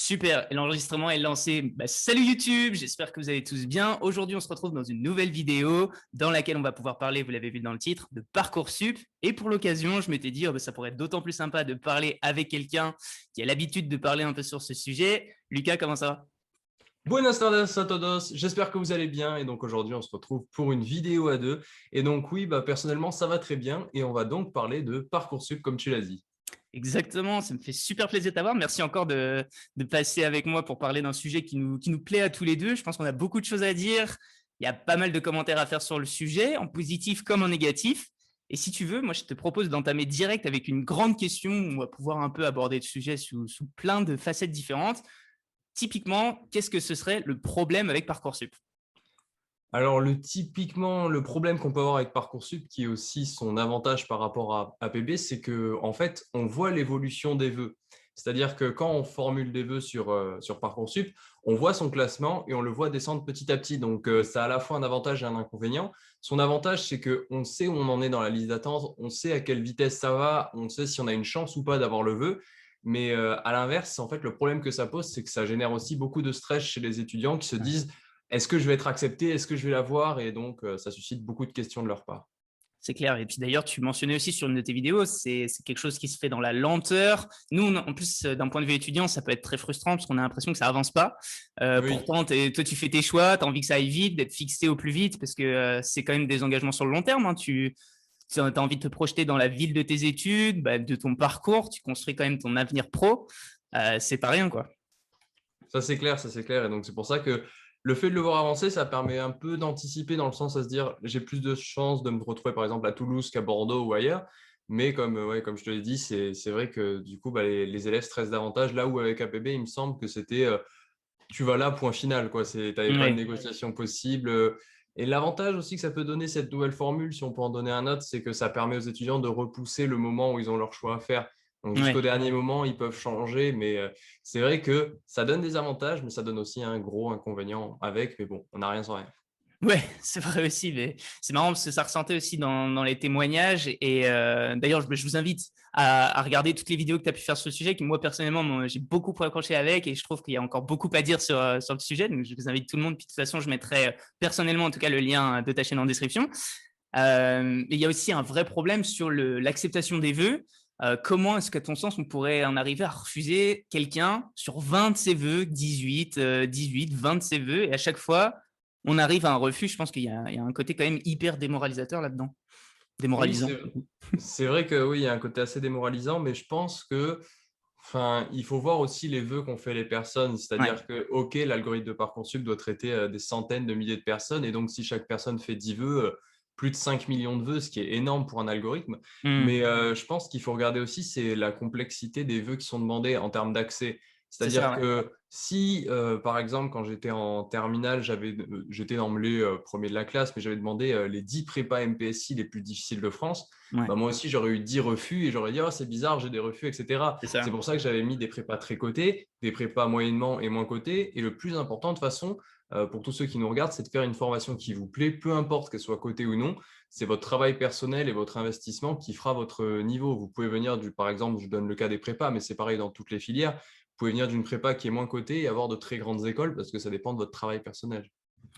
Super, et l'enregistrement est lancé. Salut YouTube, j'espère que vous allez tous bien. Aujourd'hui, on se retrouve dans une nouvelle vidéo dans laquelle on va pouvoir parler, vous l'avez vu dans le titre, de Parcoursup. Et pour l'occasion, je m'étais dit, ça pourrait être d'autant plus sympa de parler avec quelqu'un qui a l'habitude de parler un peu sur ce sujet. Lucas, comment ça va? Buenas tardes a todos, j'espère que vous allez bien et donc aujourd'hui on se retrouve pour une vidéo à deux et donc oui, personnellement ça va très bien et on va donc parler de Parcoursup comme tu l'as dit. Exactement, ça me fait super plaisir de t'avoir. Merci encore de passer avec moi pour parler d'un sujet qui nous plaît à tous les deux. Je pense qu'on a beaucoup de choses à dire. Il y a pas mal de commentaires à faire sur le sujet, en positif comme en négatif. Et si tu veux, moi, je te propose d'entamer direct avec une grande question où on va pouvoir un peu aborder le sujet sous plein de facettes différentes. Typiquement, qu'est-ce que ce serait le problème avec Parcoursup? Alors typiquement le problème qu'on peut avoir avec Parcoursup qui est aussi son avantage par rapport à APB, c'est que en fait on voit l'évolution des vœux. C'est-à-dire que quand on formule des vœux sur Parcoursup, on voit son classement et on le voit descendre petit à petit. Donc ça a à la fois un avantage et un inconvénient. Son avantage, c'est qu'on sait où on en est dans la liste d'attente, on sait à quelle vitesse ça va, on sait si on a une chance ou pas d'avoir le vœu. Mais à l'inverse, en fait, le problème que ça pose, c'est que ça génère aussi beaucoup de stress chez les étudiants qui se disent est-ce que je vais être accepté? Est-ce que je vais l'avoir? Et donc, ça suscite beaucoup de questions de leur part. C'est clair. Et puis d'ailleurs, tu mentionnais aussi sur une de tes vidéos, c'est quelque chose qui se fait dans la lenteur. Nous, en plus, d'un point de vue étudiant, ça peut être très frustrant parce qu'on a l'impression que ça avance pas. Oui, Pourtant, toi, tu fais tes choix, tu as envie que ça aille vite, d'être fixé au plus vite parce que c'est quand même des engagements sur le long terme, hein. Tu as envie de te projeter dans la ville de tes études, de ton parcours, tu construis quand même ton avenir pro. C'est pas rien, quoi. ça c'est clair, ça c'est clair. Et donc, c'est pour ça que le fait de le voir avancer, ça permet un peu d'anticiper dans le sens à se dire j'ai plus de chances de me retrouver par exemple à Toulouse qu'à Bordeaux ou ailleurs. Mais comme, ouais, comme je te l'ai dit, c'est vrai que du coup, les élèves stressent davantage. Là où avec APB, il me semble que c'était tu vas là, point final, quoi. Tu n'avais pas de Ouais. négociation possible. Et l'avantage aussi que ça peut donner, cette nouvelle formule, si on peut en donner un autre, c'est que ça permet aux étudiants de repousser le moment où ils ont leur choix à faire. Donc jusqu'au Ouais. dernier moment, ils peuvent changer, mais c'est vrai que ça donne des avantages, mais ça donne aussi un gros inconvénient avec. Mais bon, on n'a rien sans rien. Ouais, c'est vrai aussi, mais c'est marrant parce que ça ressentait aussi dans les témoignages. Et d'ailleurs, je vous invite à regarder toutes les vidéos que tu as pu faire sur le sujet, qui moi, personnellement, j'ai beaucoup accroché avec et je trouve qu'il y a encore beaucoup à dire sur le sujet. Donc, je vous invite tout le monde. Puis, de toute façon, je mettrai personnellement, en tout cas, le lien de ta chaîne en description. Et il y a aussi un vrai problème sur l'acceptation des vœux. Comment est-ce qu'à ton sens, on pourrait en arriver à refuser quelqu'un sur 20 de ses vœux, 18, 18, 20 de ses vœux, et à chaque fois, on arrive à un refus? Je pense qu'il y a un côté quand même hyper démoralisateur là-dedans. Oui, Démoralisant. c'est vrai que oui, il y a un côté assez démoralisant, mais je pense que enfin, il faut voir aussi les vœux qu'ont fait les personnes. Ouais. C'est-à-dire que, OK, l'algorithme de Parcoursup doit traiter des centaines de milliers de personnes. Et donc, si chaque personne fait 10 vœux, plus de 5 millions de vœux, ce qui est énorme pour un algorithme. Mmh. Mais je pense qu'il faut regarder aussi, c'est la complexité des vœux qui sont demandés en termes d'accès. C'est ça, C'est-à-dire ouais. que si, par exemple, quand j'étais en terminale, j'étais d'emblée premier de la classe, mais j'avais demandé les 10 prépas MPSI les plus difficiles de France, Ouais, moi aussi, j'aurais eu 10 refus et j'aurais dit, oh, c'est bizarre, j'ai des refus, etc. c'est C'est ça. pour ça que j'avais mis des prépas très cotés, des prépas moyennement et moins cotés. Et le plus important, de toute façon, pour tous ceux qui nous regardent, c'est de faire une formation qui vous plaît, peu importe qu'elle soit cotée ou non. C'est votre travail personnel et votre investissement qui fera votre niveau. Vous pouvez venir par exemple, je donne le cas des prépas, mais c'est pareil dans toutes les filières. Vous pouvez venir d'une prépa qui est moins cotée et avoir de très grandes écoles parce que ça dépend de votre travail personnel.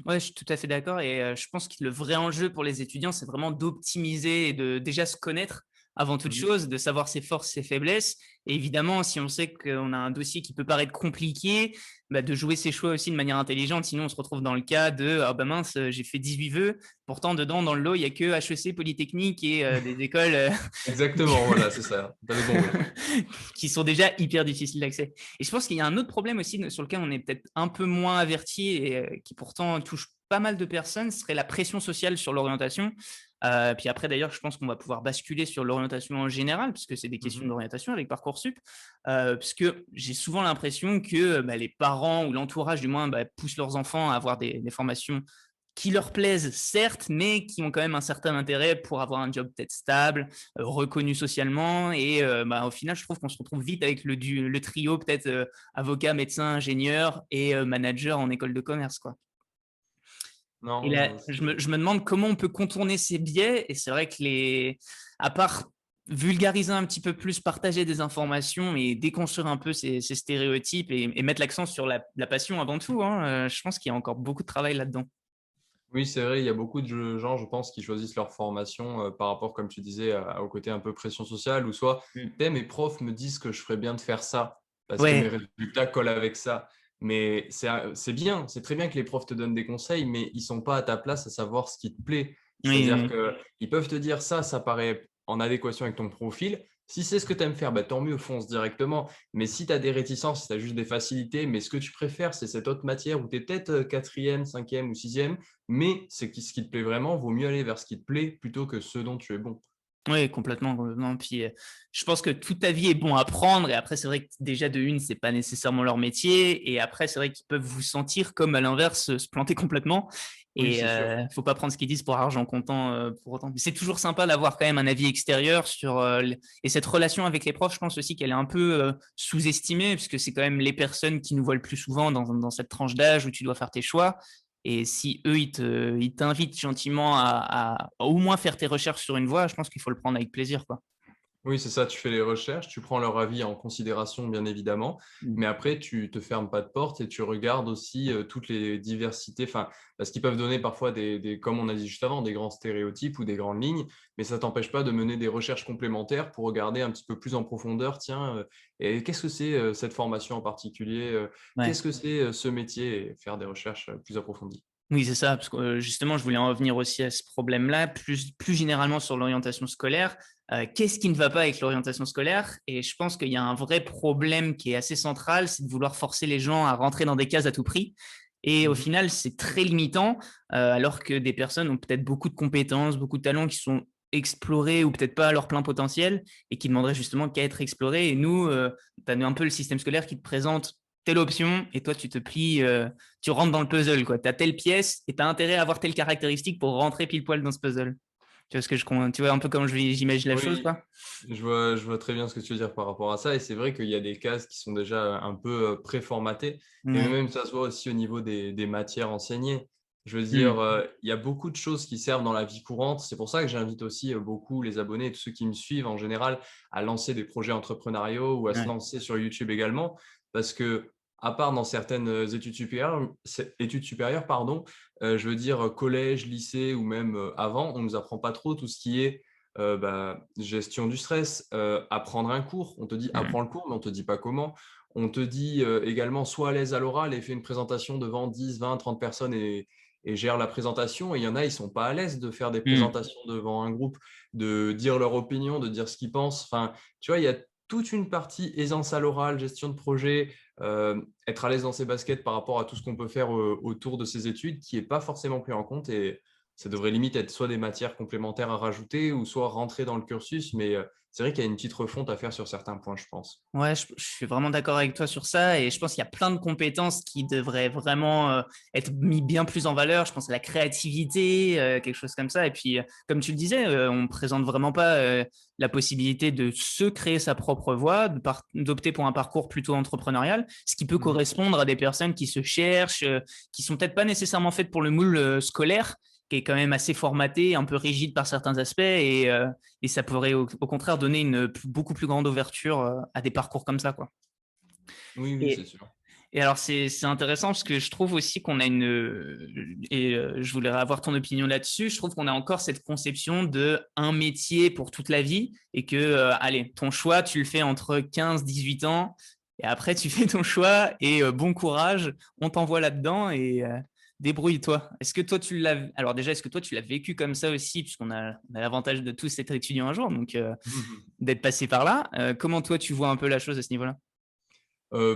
Ouais, je suis tout à fait d'accord et je pense que le vrai enjeu pour les étudiants, c'est vraiment d'optimiser et de déjà se connaître avant toute Mhm. chose, de savoir ses forces, ses faiblesses. Et évidemment, si on sait qu'on a un dossier qui peut paraître compliqué, de jouer ses choix aussi de manière intelligente. Sinon, on se retrouve dans le cas de ah bah mince, j'ai fait 18 vœux. Pourtant, dedans, dans le lot, il y a que HEC, Polytechnique et des écoles Exactement, voilà, c'est ça. Tu as le bon mot. qui sont déjà hyper difficiles d'accès. Et je pense qu'il y a un autre problème aussi sur lequel on est peut-être un peu moins averti et qui pourtant touche pas mal de personnes, ce serait la pression sociale sur l'orientation. Puis après, d'ailleurs, je pense qu'on va pouvoir basculer sur l'orientation en général, puisque c'est des questions Mhm. d'orientation avec Parcoursup, puisque j'ai souvent l'impression que les parents ou l'entourage, du moins, poussent leurs enfants à avoir des formations qui leur plaisent, certes, mais qui ont quand même un certain intérêt pour avoir un job peut-être stable, reconnu socialement. Et au final, je trouve qu'on se retrouve vite avec le trio, peut-être avocat, médecin, ingénieur et manager en école de commerce, quoi. Et là, Non, je me demande comment on peut contourner ces biais. Et c'est vrai que à part vulgariser un petit peu plus, partager des informations et déconstruire un peu ces stéréotypes et mettre l'accent sur la passion avant tout, hein. Je pense qu'il y a encore beaucoup de travail là-dedans. Oui, c'est vrai, il y a beaucoup de gens, je pense, qui choisissent leur formation par rapport, comme tu disais, au côté un peu pression sociale, ou soit, Mm. tu sais, mes profs me disent que je ferais bien de faire ça parce que mes Ouais, résultats collent avec ça. Mais c'est bien, c'est très bien que les profs te donnent des conseils, mais ils sont pas à ta place à savoir ce qui te plaît. oui, C'est-à-dire oui. qu'ils peuvent te dire ça paraît en adéquation avec ton profil. Si c'est ce que tu aimes faire, bah, tant mieux, fonce directement. Mais si tu as des réticences, si tu as juste des facilités, mais ce que tu préfères, c'est cette autre matière où tu es peut-être quatrième, cinquième ou sixième, mais c'est ce qui te plaît vraiment, vaut mieux aller vers ce qui te plaît plutôt que ce dont tu es bon. Oui, complètement, complètement. Puis, je pense que toute ta vie est bon à prendre. Et après, c'est vrai que déjà de une, c'est pas nécessairement leur métier. Et après, c'est vrai qu'ils peuvent vous sentir comme à l'inverse, se planter complètement. Oui, Et c'est sûr. faut pas prendre ce qu'ils disent pour argent comptant pour autant. Mais c'est toujours sympa d'avoir quand même un avis extérieur sur et cette relation avec les profs. Je pense aussi qu'elle est un peu sous-estimée puisque c'est quand même les personnes qui nous voient le plus souvent dans cette tranche d'âge où tu dois faire tes choix. Et si eux, ils t'invitent gentiment à au moins faire tes recherches sur une voie, je pense qu'il faut le prendre avec plaisir, quoi. Oui, c'est ça, tu fais les recherches, tu prends leur avis en considération, bien évidemment, Mm. mais après, tu te fermes pas de porte et tu regardes aussi toutes les diversités, enfin, parce qu'ils peuvent donner parfois comme on a dit juste avant, des grands stéréotypes ou des grandes lignes, mais ça t'empêche pas de mener des recherches complémentaires pour regarder un petit peu plus en profondeur, tiens, et qu'est-ce que c'est cette formation en particulier, Ouais. qu'est-ce que c'est ce métier, et faire des recherches plus approfondies. Oui, c'est ça, parce que justement, je voulais en revenir aussi à ce problème-là, plus généralement sur l'orientation scolaire. Qu'est-ce qui ne va pas avec l'orientation scolaire? Et je pense qu'il y a un vrai problème qui est assez central, c'est de vouloir forcer les gens à rentrer dans des cases à tout prix. Et au Mhm. final, c'est très limitant, alors que des personnes ont peut-être beaucoup de compétences, beaucoup de talents qui sont explorés ou peut-être pas à leur plein potentiel et qui demanderaient justement qu'à être explorés. Et nous, tu as un peu le système scolaire qui te présente telle option et toi, tu te plies, tu rentres dans le puzzle, quoi. Tu as telle pièce et tu as intérêt à avoir telle caractéristique pour rentrer pile poil dans ce puzzle. Tu vois tu vois un peu comment j'imagine la chose, Oui, quoi. je vois très bien ce que tu veux dire par rapport à ça. Et c'est vrai qu'il y a des cases qui sont déjà un peu préformatées. Et Ouais. même ça se voit aussi au niveau des matières enseignées. Je veux dire, Mm. il y a beaucoup de choses qui servent dans la vie courante. C'est pour ça que j'invite aussi beaucoup les abonnés et tous ceux qui me suivent en général à lancer des projets entrepreneuriaux ou à se Ouais. lancer sur YouTube également. Parce que, à part dans certaines études supérieures, pardon, je veux dire collège, lycée ou même avant, on ne nous apprend pas trop tout ce qui est gestion du stress, apprendre un cours. On te dit Mm. apprends le cours, mais on ne te dit pas comment. On te dit également sois à l'aise à l'oral et fais une présentation devant 10, 20, 30 personnes et gère la présentation. Et il y en a, ils ne sont pas à l'aise de faire des Mm. présentations devant un groupe, de dire leur opinion, de dire ce qu'ils pensent. Enfin, tu vois, il y a toute une partie aisance à l'oral, gestion de projet, être à l'aise dans ses baskets par rapport à tout ce qu'on peut faire autour de ses études qui n'est pas forcément pris en compte. Et ça devrait limite être soit des matières complémentaires à rajouter ou soit rentrer dans le cursus. Mais c'est vrai qu'il y a une petite refonte à faire sur certains points, je pense. Ouais, je suis vraiment d'accord avec toi sur ça et je pense qu'il y a plein de compétences qui devraient vraiment être mis bien plus en valeur. Je pense à la créativité, quelque chose comme ça. Et puis, comme tu le disais, on ne présente vraiment pas la possibilité de se créer sa propre voie, d'opter pour un parcours plutôt entrepreneurial, ce qui peut Mhm. correspondre à des personnes qui se cherchent, qui sont peut-être pas nécessairement faites pour le moule scolaire, qui est quand même assez formaté, un peu rigide par certains aspects et ça pourrait au contraire donner une beaucoup plus grande ouverture à des parcours comme ça, quoi. Oui, oui, c'est Et, sûr. et alors, c'est intéressant parce que je trouve aussi qu'on a je voulais avoir ton opinion là-dessus, je trouve qu'on a encore cette conception de un métier pour toute la vie et que, allez, ton choix, tu le fais entre 15, 18 ans et après, tu fais ton choix et bon courage, on t'envoie là-dedans et débrouille-toi. Est-ce que toi, alors déjà, est-ce que toi, tu l'as vécu comme ça aussi, puisqu'on a l'avantage de tous être étudiants un jour, donc Mhm. d'être passé par là. Comment toi, tu vois un peu la chose à ce niveau-là?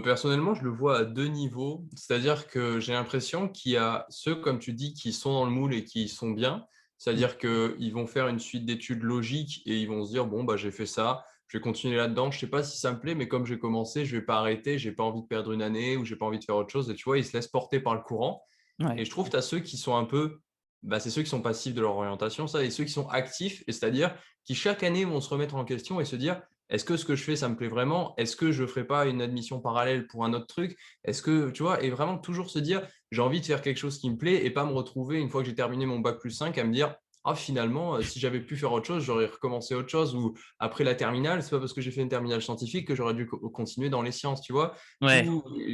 Personnellement, je le vois à deux niveaux. C'est-à-dire que j'ai l'impression qu'il y a ceux, comme tu dis, qui sont dans le moule et qui sont bien. C'est-à-dire qu'ils vont faire une suite d'études logiques et ils vont se dire, bon, bah, j'ai fait ça, je vais continuer là-dedans. Je ne sais pas si ça me plaît, mais comme j'ai commencé, je ne vais pas arrêter. Je n'ai pas envie de perdre une année ou je n'ai pas envie de faire autre chose. Et tu vois, ils se laissent porter par le courant. Et Ouais. je trouve que tu as ceux qui sont un peu, bah, c'est ceux qui sont passifs de leur orientation, ça, et ceux qui sont actifs, et c'est-à-dire qui chaque année vont se remettre en question et se dire, est-ce que ce que je fais, ça me plaît vraiment? Est-ce que je ne ferai pas une admission parallèle pour un autre truc? Est-ce que, tu vois, et vraiment toujours se dire, j'ai envie de faire quelque chose qui me plaît et pas me retrouver, une fois que j'ai terminé mon bac plus 5 à me dire, ah, finalement, si j'avais pu faire autre chose, j'aurais recommencé autre chose. Ou après la terminale, c'est pas parce que j'ai fait une terminale scientifique que j'aurais dû continuer dans les sciences, tu vois. Ouais.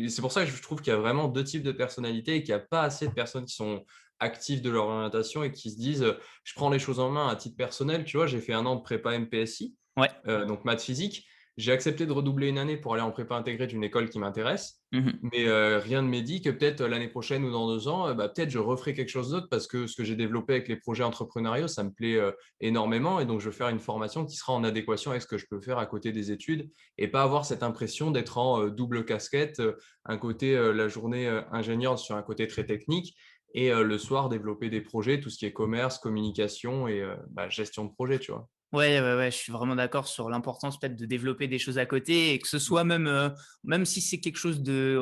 C'est pour ça que je trouve qu'il y a vraiment deux types de personnalités et qu'il n'y a pas assez de personnes qui sont actives de leur orientation et qui se disent je prends les choses en main à titre personnel. Tu vois, j'ai fait un an de prépa MPSI, Ouais. donc maths physique. J'ai accepté de redoubler une année pour aller en prépa intégrée d'une école qui m'intéresse. Mhm. Mais rien ne m'est dit que peut-être l'année prochaine ou dans 2 ans, peut-être je referai quelque chose d'autre parce que ce que j'ai développé avec les projets entrepreneuriaux, ça me plaît énormément. Et donc, je vais faire une formation qui sera en adéquation avec ce que je peux faire à côté des études et pas avoir cette impression d'être en double casquette, un côté la journée ingénieur sur un côté très technique et le soir développer des projets, tout ce qui est commerce, communication et gestion de projet, tu vois. Ouais, ouais, ouais, je suis vraiment d'accord sur l'importance peut-être de développer des choses à côté et que ce soit même si c'est quelque chose de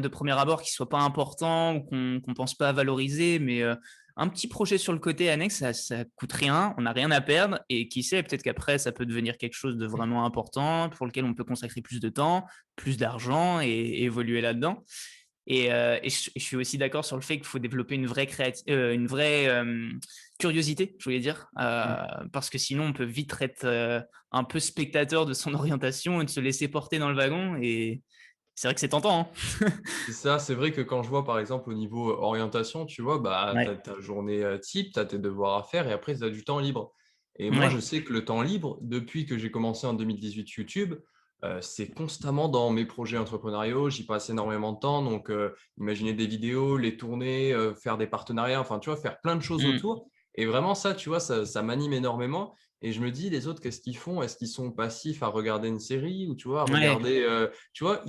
premier abord qui soit pas important ou qu'on pense pas à valoriser, mais un petit projet sur le côté annexe, ça coûte rien, on n'a rien à perdre et qui sait, peut-être qu'après ça peut devenir quelque chose de vraiment important pour lequel on peut consacrer plus de temps, plus d'argent et évoluer là-dedans. Et je suis aussi d'accord sur le fait qu'il faut développer une vraie curiosité, je voulais dire, parce que sinon on peut vite être un peu spectateur de son orientation et de se laisser porter dans le wagon. Et c'est vrai que c'est tentant, hein. C'est ça, c'est vrai que quand je vois par exemple au niveau orientation, tu vois, tu Ouais, as ta journée type, tu as tes devoirs à faire et après tu as du temps libre. Et moi, ouais. je sais que le temps libre, depuis que j'ai commencé en 2018 YouTube, c'est constamment dans mes projets entrepreneuriaux. J'y passe énormément de temps. Donc, imaginer des vidéos, les tourner, faire des partenariats, enfin, tu vois, faire plein de choses Mm. autour. Et vraiment, ça, tu vois, ça m'anime énormément. Et je me dis, les autres, qu'est-ce qu'ils font? Est-ce qu'ils sont passifs à regarder une série ou tu vois, à Ouais. regarder, tu vois,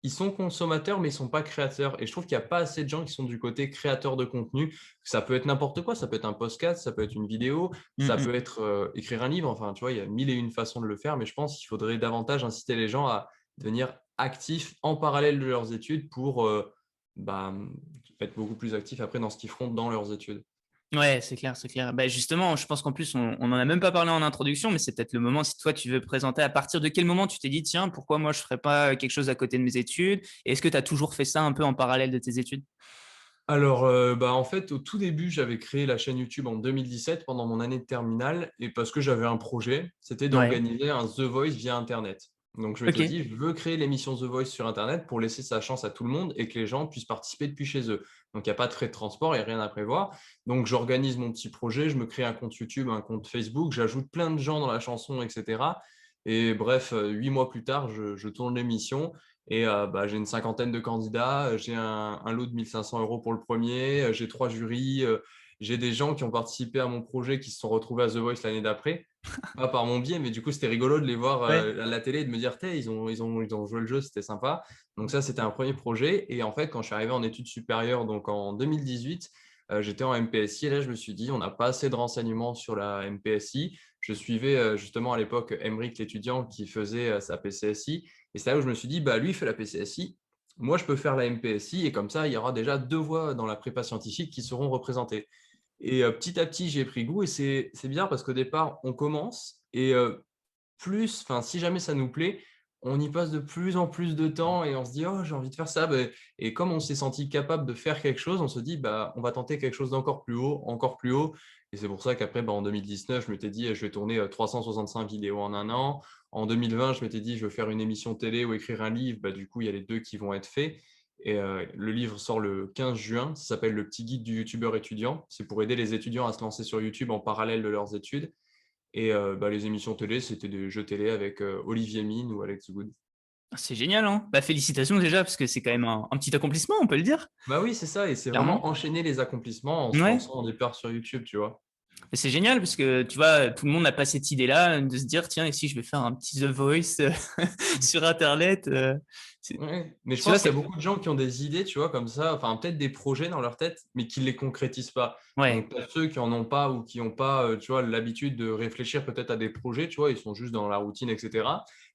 ils sont consommateurs, mais ils ne sont pas créateurs. Et je trouve qu'il n'y a pas assez de gens qui sont du côté créateur de contenu. Ça peut être n'importe quoi, ça peut être un podcast, ça peut être une vidéo, Mm, ça mm. peut être écrire un livre. Enfin, tu vois, il y a mille et une façons de le faire, mais je pense qu'il faudrait davantage inciter les gens à devenir actifs en parallèle de leurs études pour bah, être beaucoup plus actifs après dans ce qu'ils feront dans leurs études. Ouais, c'est clair, c'est clair. Bah, justement, je pense qu'en plus, on n'en a même pas parlé en introduction, mais c'est peut-être le moment, si toi, tu veux présenter à partir de quel moment tu t'es dit, tiens, pourquoi moi, je ne ferais pas quelque chose à côté de mes études? Et est-ce que tu as toujours fait ça un peu en parallèle de tes études? Alors, en fait, au tout début, j'avais créé la chaîne YouTube en 2017 pendant mon année de terminale et parce que j'avais un projet, c'était Ouais. d'organiser un The Voice via Internet. Donc, je m'étais Ok. dit, je veux créer l'émission The Voice sur Internet pour laisser sa chance à tout le monde et que les gens puissent participer depuis chez eux. Donc, il n'y a pas de frais de transport, il n'y a rien à prévoir. Donc, j'organise mon petit projet, je me crée un compte YouTube, un compte Facebook, j'ajoute plein de gens dans la chanson, etc. Et bref, 8 mois plus tard, je tourne l'émission. Et j'ai une cinquantaine de candidats, j'ai un lot de 1 500 € pour le premier, j'ai 3 jurys, j'ai des gens qui ont participé à mon projet qui se sont retrouvés à The Voice l'année d'après. Pas par mon biais, mais du coup, c'était rigolo de les voir Ouais. à la télé et de me dire, ils ont joué le jeu, c'était sympa. Donc ça, c'était un premier projet. Et en fait, quand je suis arrivé en études supérieures, donc en 2018, j'étais en MPSI et là, je me suis dit, on n'a pas assez de renseignements sur la MPSI. Je suivais justement à l'époque Emeric, l'étudiant qui faisait sa PCSI. Et c'est là où je me suis dit, lui, il fait la PCSI, moi, je peux faire la MPSI, et comme ça, il y aura déjà 2 voies dans la prépa scientifique qui seront représentées. Et petit à petit, j'ai pris goût, et c'est bien parce qu'au départ, on commence, et si jamais ça nous plaît, on y passe de plus en plus de temps, et on se dit, oh, j'ai envie de faire ça. Et comme on s'est senti capable de faire quelque chose, on se dit, on va tenter quelque chose d'encore plus haut, encore plus haut. Et c'est pour ça qu'après, en 2019, je m'étais dit, je vais tourner 365 vidéos en un an. En 2020, je m'étais dit, je vais faire une émission télé ou écrire un livre. Du coup, il y a les deux qui vont être faits. Et le livre sort le 15 juin. Ça s'appelle Le petit guide du youtubeur étudiant. C'est pour aider les étudiants à se lancer sur YouTube en parallèle de leurs études. Et les émissions télé, c'était des jeux télé avec Olivier Mine ou Alex Wood. C'est génial, hein? Bah, félicitations déjà, parce que c'est quand même un petit accomplissement, on peut le dire, Bah oui, c'est ça. Et c'est clairement. vraiment enchaîner les accomplissements en se Ouais. lançant au départ sur YouTube, tu vois. Et c'est génial parce que tu vois, tout le monde n'a pas cette idée-là de se dire, tiens, et si je vais faire un petit The Voice sur Internet, Ouais. Mais je tu vois, pense qu'il y c'est. a beaucoup de gens qui ont des idées, tu vois, comme ça, enfin peut-être des projets dans leur tête, mais qui ne les concrétisent pas. Ouais. Donc, t'as ceux qui en ont pas ou qui n'ont pas, tu vois, l'habitude de réfléchir peut-être à des projets, tu vois, ils sont juste dans la routine, etc.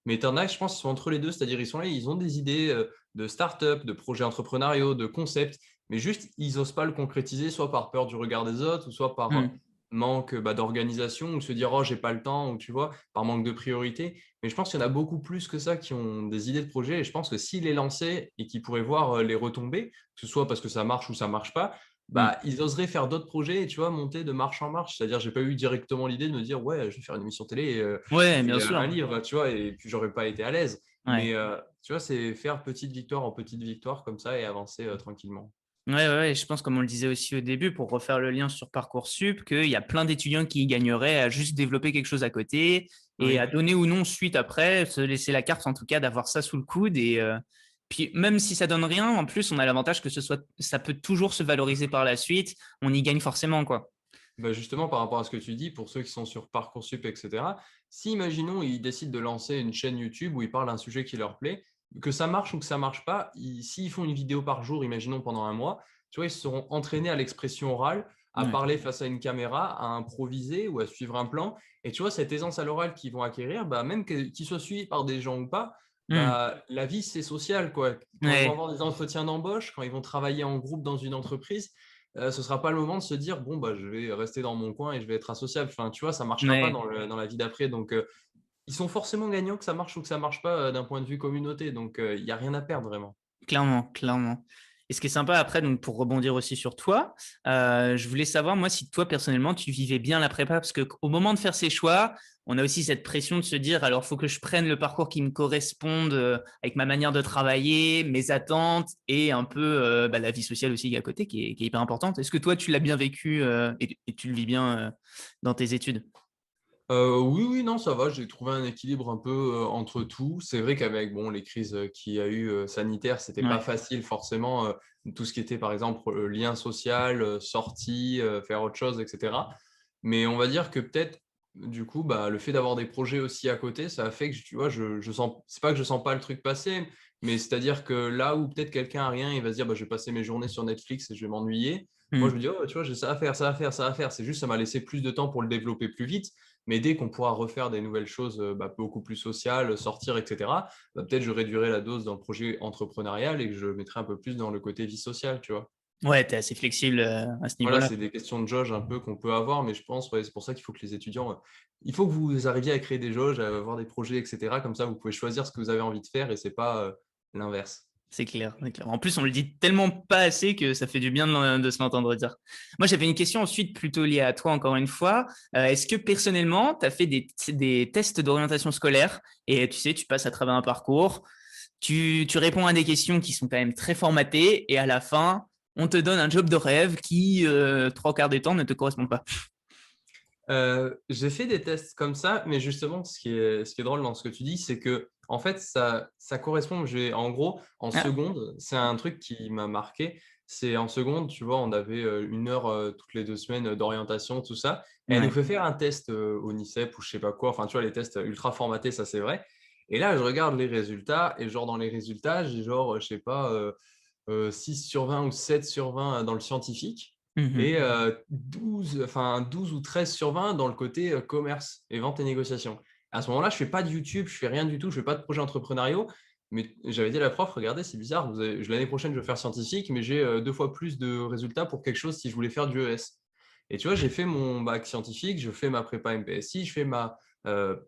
Mais tu en as, je pense, qui sont entre les deux, c'est-à-dire ils sont là, ils ont des idées de start-up, de projets entrepreneuriaux, de concepts, mais juste, ils n'osent pas le concrétiser, soit par peur du regard des autres, ou soit par Hmm. manque d'organisation, ou se dire, oh, j'ai pas le temps, ou tu vois, par manque de priorité. Mais je pense qu'il y en a beaucoup plus que ça qui ont des idées de projet. Et je pense que s'ils les lançaient et qu'ils pourraient voir les retombées, que ce soit parce que ça marche ou ça marche pas, Mm. ils oseraient faire d'autres projets et tu vois, monter de marche en marche. C'est-à-dire, j'ai pas eu directement l'idée de me dire, ouais, je vais faire une émission télé Ouais, et bien un sûr. livre, tu vois, et puis j'aurais pas été à l'aise. Ouais. Mais tu vois, c'est faire petite victoire en petite victoire comme ça et avancer tranquillement. Ouais, ouais, ouais, je pense, comme on le disait aussi au début, pour refaire le lien sur Parcoursup, qu'il y a plein d'étudiants qui y gagneraient à juste développer quelque chose à côté et à Oui. donner ou non suite après, se laisser la carte en tout cas d'avoir ça sous le coude. Et puis même si ça donne rien, en plus, on a l'avantage que ça peut toujours se valoriser par la suite. On y gagne forcément, quoi. Justement, par rapport à ce que tu dis, pour ceux qui sont sur Parcoursup, etc., si, imaginons, ils décident de lancer une chaîne YouTube où ils parlent d'un sujet qui leur plaît, que ça marche ou que ça marche pas, s'ils font une vidéo par jour, imaginons pendant un mois, tu vois, ils seront entraînés à l'expression orale, à Ouais. parler face à une caméra, à improviser ou à suivre un plan. Et tu vois, cette aisance à l'oral qu'ils vont acquérir, même qu'ils soient suivis par des gens ou pas, Hmm. la vie, c'est social, quoi. Quand ils vont Ouais. avoir des entretiens d'embauche, quand ils vont travailler en groupe dans une entreprise, ce ne sera pas le moment de se dire, bon, je vais rester dans mon coin et je vais être associable. Enfin, tu vois, ça ne marchera pas Ouais. dans la vie d'après. Donc, ils sont forcément gagnants que ça marche ou que ça ne marche pas d'un point de vue communauté. Donc, il n'y a rien à perdre vraiment. Clairement, clairement. Et ce qui est sympa après, donc pour rebondir aussi sur toi, je voulais savoir, moi, si toi, personnellement, tu vivais bien la prépa, parce qu'au moment de faire ses choix, on a aussi cette pression de se dire, alors, il faut que je prenne le parcours qui me corresponde avec ma manière de travailler, mes attentes et un peu la vie sociale aussi qui est à côté, qui est hyper importante. Est-ce que toi, tu l'as bien vécu et tu le vis bien dans tes études? Oui, oui, non, ça va. J'ai trouvé un équilibre un peu entre tout. C'est vrai qu'avec bon, les crises qu'il y a eu sanitaires, c'était pas Ouais. facile forcément. Tout ce qui était, par exemple, lien social, sortie, faire autre chose, etc. Mais on va dire que peut-être, du coup, le fait d'avoir des projets aussi à côté, ça a fait que, tu vois, je sens, c'est pas que je sens pas le truc passer, mais c'est-à-dire que là où peut-être quelqu'un a rien, il va se dire, je vais passer mes journées sur Netflix et je vais m'ennuyer. Moi, je me Hmm. dis, oh, tu vois, j'ai ça à faire, ça à faire, ça à faire. C'est juste, ça m'a laissé plus de temps pour le développer plus vite. Mais dès qu'on pourra refaire des nouvelles choses beaucoup plus sociales, sortir, etc., peut-être je réduirai la dose dans le projet entrepreneurial et que je mettrai un peu plus dans le côté vie sociale, tu vois. Ouais, t'es assez flexible à ce Voilà, niveau-là. c'est des questions de jauge un peu qu'on peut avoir, mais je pense, ouais, c'est pour ça qu'il faut que les étudiants, il faut que vous arriviez à créer des jauges, à avoir des projets, etc. Comme ça, vous pouvez choisir ce que vous avez envie de faire et c'est pas l'inverse. C'est clair, c'est clair. En plus, on le dit tellement pas assez que ça fait du bien de se l'entendre dire. Moi, j'avais une question ensuite plutôt liée à toi, encore une fois. Est-ce que personnellement, tu as fait des tests d'orientation scolaire et tu sais, tu passes à travers un parcours, tu réponds à des questions qui sont quand même très formatées et à la fin, on te donne un job de rêve qui, trois quarts des temps, ne te correspond pas. J'ai fait des tests comme ça, mais justement, ce qui est drôle dans ce que tu dis, c'est que en fait, ça correspond. En gros, en Ah, seconde, c'est un truc qui m'a marqué. C'est en seconde, tu vois, on avait une heure toutes les 2 semaines d'orientation, tout ça. Et elle nous ouais, fait faire un test au NICEP ou je sais pas quoi. Enfin, tu vois, les tests ultra formatés, ça c'est vrai. Et là, je regarde les résultats et genre dans les résultats, j'ai genre, je sais pas, 6 sur 20 ou 7 sur 20 dans le scientifique mhm. et 12 ou 13 sur 20 dans le côté commerce et vente et négociation. À ce moment-là, je fais pas de YouTube, je fais rien du tout, je fais pas de projet entrepreneuriaux. Mais j'avais dit à la prof, regardez, c'est bizarre, l'année prochaine, je vais faire scientifique, mais j'ai 2 fois plus de résultats pour quelque chose si je voulais faire du ES. Et tu vois, j'ai fait mon bac scientifique, je fais ma prépa MPSI, je fais ma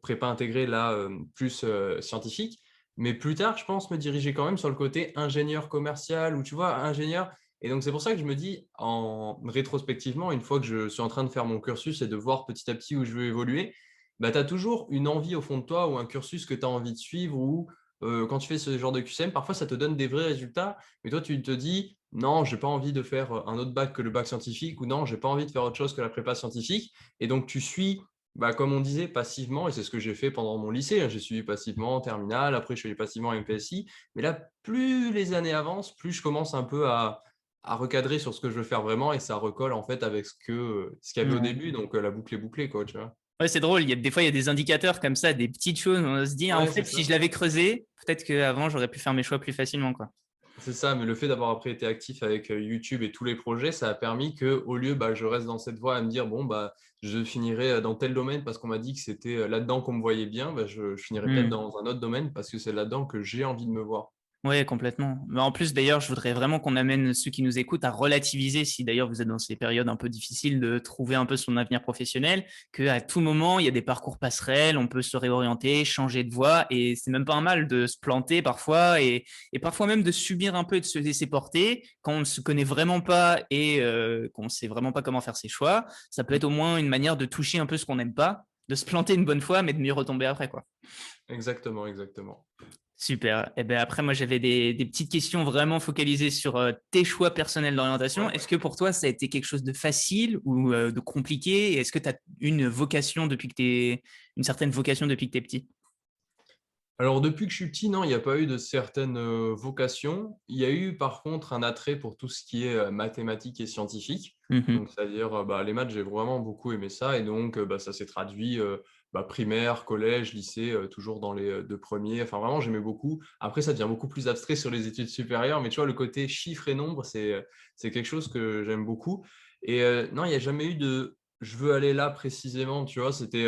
prépa intégrée là, plus scientifique. Mais plus tard, je pense me diriger quand même sur le côté ingénieur commercial ou tu vois, ingénieur. Et donc, c'est pour ça que je me dis, en rétrospectivement, une fois que je suis en train de faire mon cursus et de voir petit à petit où je veux évoluer, tu as toujours une envie au fond de toi ou un cursus que tu as envie de suivre ou quand tu fais ce genre de QCM, parfois ça te donne des vrais résultats, mais toi tu te dis, non, j'ai pas envie de faire un autre bac que le bac scientifique ou non, j'ai pas envie de faire autre chose que la prépa scientifique. Et donc tu suis, comme on disait, passivement, et c'est ce que j'ai fait pendant mon lycée, hein. J'ai suivi passivement en terminale, après je suis allé passivement en MPSI. Mais là, plus les années avancent, plus je commence un peu à recadrer sur ce que je veux faire vraiment et ça recolle en fait avec ce qu'il y avait au Ouais. début, donc la boucle est bouclée, quoi, tu vois. Ouais, c'est drôle. Des fois, il y a des indicateurs comme ça, des petites choses. On se dit, ah, en Ouais, c'est fait, si ça. je l'avais creusé, peut-être qu'avant, j'aurais pu faire mes choix plus facilement, quoi. C'est ça, mais le fait d'avoir après été actif avec YouTube et tous les projets, ça a permis que au lieu je reste dans cette voie à me dire bon je finirai dans tel domaine parce qu'on m'a dit que c'était là-dedans qu'on me voyait bien, je finirai peut-être Hmm. dans un autre domaine parce que c'est là-dedans que j'ai envie de me voir. Oui, complètement. Mais en plus, d'ailleurs, je voudrais vraiment qu'on amène ceux qui nous écoutent à relativiser, si d'ailleurs vous êtes dans ces périodes un peu difficiles de trouver un peu son avenir professionnel, qu'à tout moment, il y a des parcours passerelles, on peut se réorienter, changer de voie, et c'est même pas un mal de se planter parfois, et parfois même de subir un peu et de se laisser porter quand on ne se connaît vraiment pas et qu'on ne sait vraiment pas comment faire ses choix. Ça peut être au moins une manière de toucher un peu ce qu'on n'aime pas, de se planter une bonne fois, mais de mieux retomber après, quoi. Exactement, exactement. Super. Et ben après, moi, j'avais des petites questions vraiment focalisées sur tes choix personnels d'orientation. Ouais. Est-ce que pour toi, ça a été quelque chose de facile ou de compliqué? Et est-ce que tu as une certaine vocation depuis que tu es petit? Alors, depuis que je suis petit, non, il n'y a pas eu de certaine vocation. Il y a eu par contre un attrait pour tout ce qui est mathématiques et scientifique. Donc, Mhm. c'est-à-dire bah, les maths, j'ai vraiment beaucoup aimé ça. Et donc, bah, ça s'est traduit bah, primaire, collège, lycée, toujours dans les deux premiers. Enfin, vraiment, j'aimais beaucoup. Après, ça devient beaucoup plus abstrait sur les études supérieures. Mais tu vois, le côté chiffres et nombres, c'est quelque chose que j'aime beaucoup. Et non, il n'y a jamais eu de je veux aller là précisément. Tu vois, c'était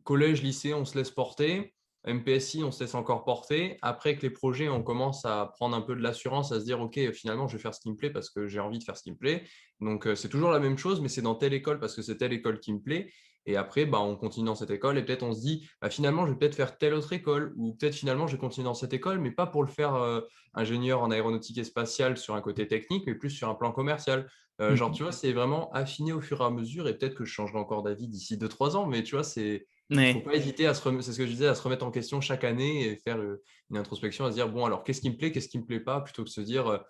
collège, lycée, on se laisse porter. MPSI, on se laisse encore porter. Après que les projets, on commence à prendre un peu de l'assurance, à se dire, OK, finalement, je vais faire ce qui me plaît parce que j'ai envie de faire ce qui me plaît. Donc, c'est toujours la même chose, mais c'est dans telle école parce que c'est telle école qui me plaît. Et après, bah, on continue dans cette école et peut-être on se dit, bah, finalement, je vais peut-être faire telle autre école ou peut-être finalement, je vais continuer dans cette école, mais pas pour le faire ingénieur en aéronautique et spatiale sur un côté technique, mais plus sur un plan commercial. Genre, tu Mhm. vois, c'est vraiment affiné au fur et à mesure et peut-être que je changerai encore d'avis d'ici 2 3 ans, mais tu vois, faut Ouais. pas hésiter à c'est ce que je disais, à se remettre en question chaque année et faire une introspection, à se dire, bon, alors, qu'est-ce qui me plaît, qu'est-ce qui me plaît pas, plutôt que de se dire,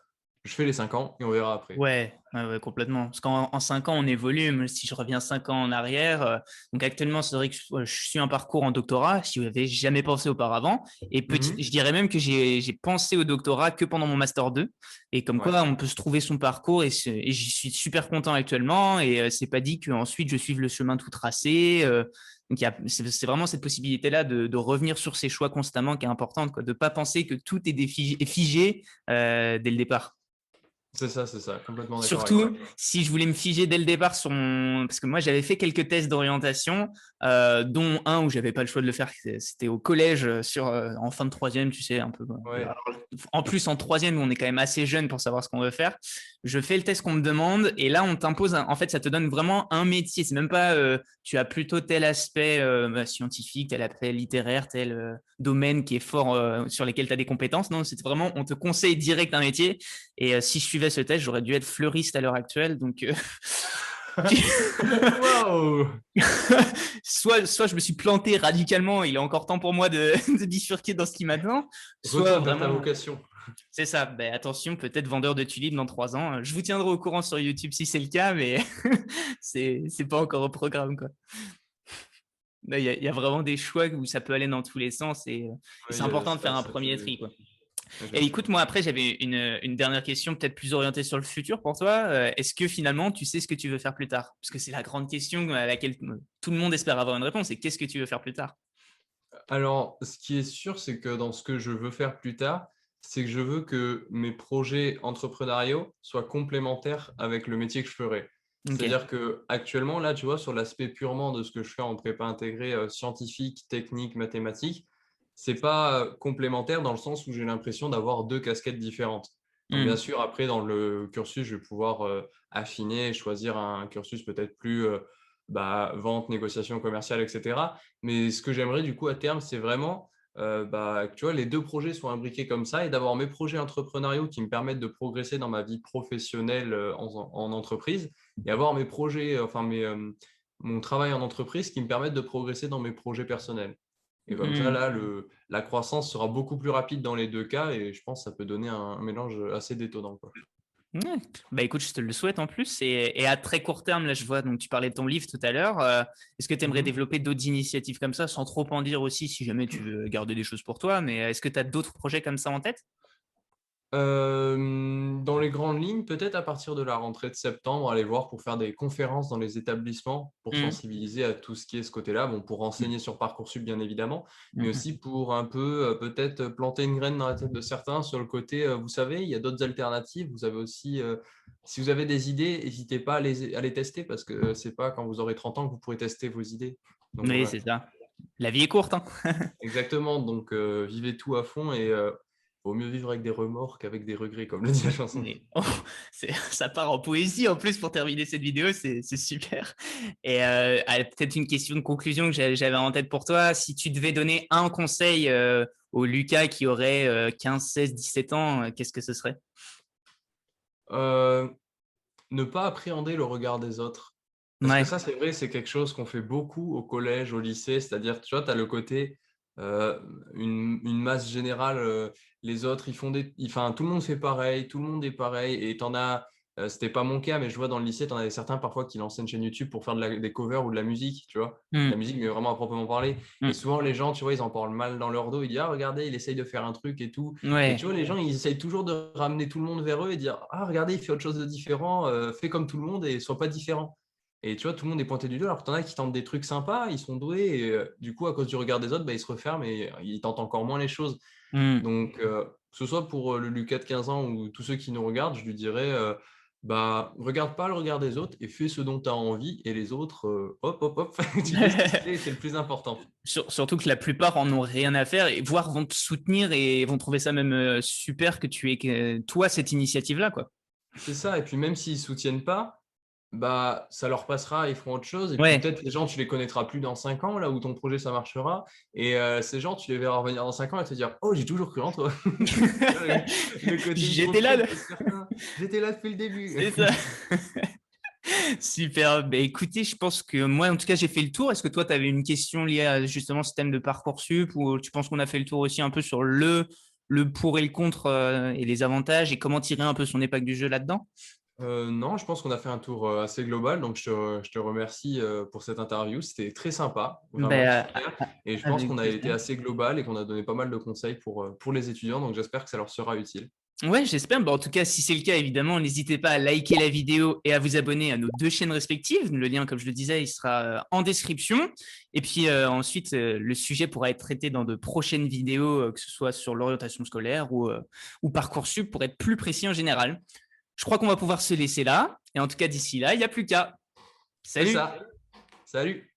je fais les 5 ans et on verra après. Ouais, ouais, ouais, complètement. Parce qu'en 5 ans, on évolue. Mais si je reviens 5 ans en arrière, donc actuellement, c'est vrai que je suis un parcours en doctorat, si vous n'avez jamais pensé auparavant. Et petit, Mhm. je dirais même que j'ai pensé au doctorat que pendant mon master 2. Et comme Ouais, quoi, on peut se trouver son parcours et j'y suis super content actuellement. Et c'est pas dit qu'ensuite je suive le chemin tout tracé. Donc c'est vraiment cette possibilité-là de revenir sur ses choix constamment qui est importante, quoi, de pas penser que tout est figé dès le départ. c'est ça, complètement d'accord avec Surtout toi. si je voulais me figer dès le départ sur mon... Parce que moi, j'avais fait quelques tests d'orientation, dont un où j'avais pas le choix de le faire, c'était au collège, en fin de troisième, tu sais, un peu. Ouais, Alors, en plus, en troisième, où on est quand même assez jeune pour savoir ce qu'on veut faire, je fais le test qu'on me demande, et là, on t'impose, en fait, ça te donne vraiment un métier. C'est même pas, tu as plutôt tel aspect scientifique, tel aspect littéraire, tel domaine qui est fort, sur lesquels tu as des compétences. Non, c'est vraiment, on te conseille direct un métier. Et si je suivais ce test, j'aurais dû être fleuriste à l'heure actuelle. Donc, waouh, soit je me suis planté radicalement, il est encore temps pour moi de bifurquer dans ce qui m'attend, soit retourne vers ta vraiment, vocation. c'est ça. Ben, attention, peut-être vendeur de tulipes dans 3 ans. Je vous tiendrai au courant sur YouTube si c'est le cas, mais c'est pas encore au programme, quoi. Il y a vraiment des choix où ça peut aller dans tous les sens et Oui, c'est important de faire un ça premier tri, quoi. Et écoute, moi, effectivement. après, j'avais une dernière question, peut-être plus orientée sur le futur pour toi. Est-ce que finalement, tu sais ce que tu veux faire plus tard? Parce que c'est la grande question à laquelle tout le monde espère avoir une réponse. Et qu'est-ce que tu veux faire plus tard? Alors, ce qui est sûr, c'est que dans ce que je veux faire plus tard, c'est que je veux que mes projets entrepreneuriaux soient complémentaires avec le métier que je ferai. Ok. C'est-à-dire que actuellement, là, tu vois, sur l'aspect purement de ce que je fais en prépa intégrée scientifique, technique, mathématique, c'est pas complémentaire dans le sens où j'ai l'impression d'avoir deux casquettes différentes. Donc, bien Hmm. sûr, après, dans le cursus, je vais pouvoir affiner et choisir un cursus peut-être plus bah, vente, négociation commerciale, etc. Mais ce que j'aimerais du coup à terme, c'est vraiment bah, que tu vois, les deux projets soient imbriqués comme ça et d'avoir mes projets entrepreneuriaux qui me permettent de progresser dans ma vie professionnelle en entreprise et avoir mes projets, mon travail en entreprise qui me permettent de progresser dans mes projets personnels. Et comme ça, Hmm. là, la croissance sera beaucoup plus rapide dans les deux cas et je pense que ça peut donner un mélange assez détonnant, quoi. Ouais. Bah écoute, je te le souhaite en plus. Et à très court terme, là, je vois, donc tu parlais de ton livre tout à l'heure. Est-ce que tu aimerais Mhm. développer d'autres initiatives comme ça, sans trop en dire aussi, si jamais tu veux garder des choses pour toi, mais est-ce que tu as d'autres projets comme ça en tête? Dans les grandes lignes, peut-être à partir de la rentrée de septembre, aller voir pour faire des conférences dans les établissements pour Hmm. sensibiliser à tout ce qui est ce côté-là. Bon, pour renseigner sur Parcoursup, bien évidemment, mais Mhm. aussi pour un peu peut-être planter une graine dans la tête de certains sur le côté, vous savez, il y a d'autres alternatives. Vous avez aussi, si vous avez des idées, n'hésitez pas à les tester parce que c'est pas quand vous aurez 30 ans que vous pourrez tester vos idées. Donc Oui, voilà. c'est ça. La vie est courte, hein. Exactement, donc vivez tout à fond et vaut mieux vivre avec des remords qu'avec des regrets, comme le dit la chanson. Mais, oh, ça part en poésie en plus pour terminer cette vidéo, c'est super. Et peut-être une question de conclusion que j'avais en tête pour toi. Si tu devais donner un conseil au Lucas qui aurait 15, 16, 17 ans, qu'est-ce que ce serait? Ne pas appréhender le regard des autres. Parce que Ouais. ça, c'est vrai, c'est quelque chose qu'on fait beaucoup au collège, au lycée. C'est-à-dire, tu vois, tu as le côté, euh, une masse générale, les autres, enfin, tout le monde fait pareil, tout le monde est pareil. Et t'en as, c'était pas mon cas, mais je vois dans le lycée, t'en avais certains parfois qui lançaient une chaîne YouTube pour faire des covers ou de la musique, tu vois. De la Mm, musique, mais vraiment à proprement parler. Et mm. souvent, les gens, tu vois, ils en parlent mal dans leur dos. Ils disent, ah, regardez, il essaye de faire un truc et tout. Et tu Ouais. vois, les gens, ils essayent toujours de ramener tout le monde vers eux et dire, ah, regardez, il fait autre chose de différent, fais comme tout le monde et sois pas différent. Et tu vois, tout le monde est pointé du doigt, alors que t'en as qui tentent des trucs sympas, ils sont doués, et du coup, à cause du regard des autres, bah, ils se referment et ils tentent encore moins les choses. Mm. Donc, que ce soit pour le Lucas de 15 ans ou tous ceux qui nous regardent, je lui dirais, bah, regarde pas le regard des autres et fais ce dont tu as envie, et les autres, hop, hop, hop, tu fais ce qui te plaît, et c'est le plus important. Surtout que la plupart en ont rien à faire et voire vont te soutenir et vont trouver ça même super que tu aies toi cette initiative-là, quoi. C'est ça, et puis même s'ils soutiennent pas, bah, ça leur passera, ils feront autre chose. Et puis Ouais. peut-être les gens, tu les connaîtras plus dans 5 ans, là où ton projet, ça marchera. Et ces gens, tu les verras revenir dans 5 ans et te dire, oh, j'ai toujours cru en toi. Le côté J'étais là, hypocrite de certains. J'étais là depuis le début. c'est ça. Super. Bah, écoutez, je pense que moi, en tout cas, j'ai fait le tour. Est-ce que toi, tu avais une question liée à justement ce thème de Parcoursup ou tu penses qu'on a fait le tour aussi un peu sur le pour et le contre et les avantages et comment tirer un peu son épingle du jeu là-dedans? Non, je pense qu'on a fait un tour assez global. Donc, je te remercie pour cette interview. C'était très sympa, vraiment Ben, super. Et je pense avec qu'on a été plaisir. assez global et qu'on a donné pas mal de conseils pour les étudiants. Donc, j'espère que ça leur sera utile. Ouais, j'espère. Bon, en tout cas, si c'est le cas, évidemment, n'hésitez pas à liker la vidéo et à vous abonner à nos deux chaînes respectives. Le lien, comme je le disais, il sera en description. Et puis ensuite, le sujet pourra être traité dans de prochaines vidéos, que ce soit sur l'orientation scolaire ou Parcoursup, pour être plus précis en général. Je crois qu'on va pouvoir se laisser là. Et en tout cas, d'ici là, il n'y a plus qu'à. C'est Salut! ça. Salut!